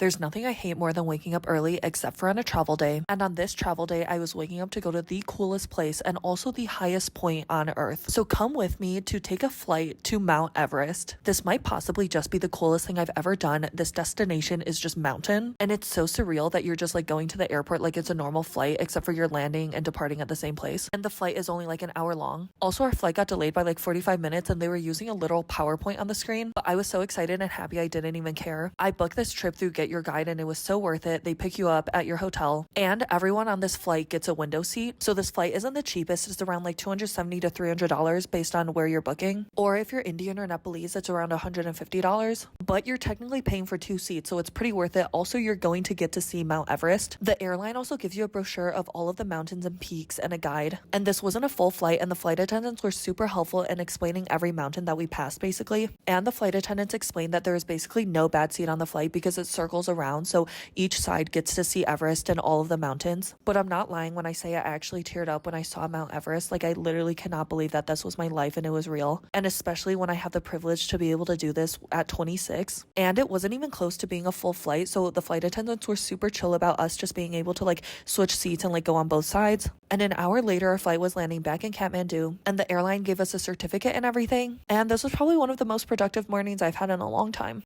There's nothing I hate more than waking up early except for on a travel day. And on this travel day, I was waking up to go to the coolest place and also the highest point on Earth. So come with me to take a flight to Mount Everest. This might possibly just be the coolest thing I've ever done. This destination is just mountain, and it's so surreal that you're just like going to the airport like it's a normal flight, except for you're landing and departing at the same place. And the flight is only like an hour long. Also, our flight got delayed by like 45 minutes and they were using a literal PowerPoint on the screen, but I was so excited and happy I didn't even care. I booked this trip through Get Your Guide and it was so worth it. They pick you up at your hotel and everyone on this flight gets a window seat. So this flight isn't the cheapest. It's around like $270 to $300 based on where you're booking. Or if you're Indian or Nepalese, it's around $150, but you're technically paying for 2 seats. So it's pretty worth it. Also, you're going to get to see Mount Everest. The airline also gives you a brochure of all of the mountains and peaks and a guide. And this wasn't a full flight and the flight attendants were super helpful in explaining every mountain that we passed basically. And the flight attendants explained that there is basically no bad seat on the flight because it circles around. So each side gets to see Everest and all of the mountains. But I'm not lying when I say I actually teared up when I saw Mount Everest. Like I literally cannot believe that this was my life and it was real. And especially when I have the privilege to be able to do this at 26. And it wasn't even close to being a full flight. So the flight attendants were super chill about us just being able to like switch seats and like go on both sides. And an hour later, our flight was landing back in Kathmandu and the airline gave us a certificate and everything. And this was probably one of the most productive mornings I've had in a long time.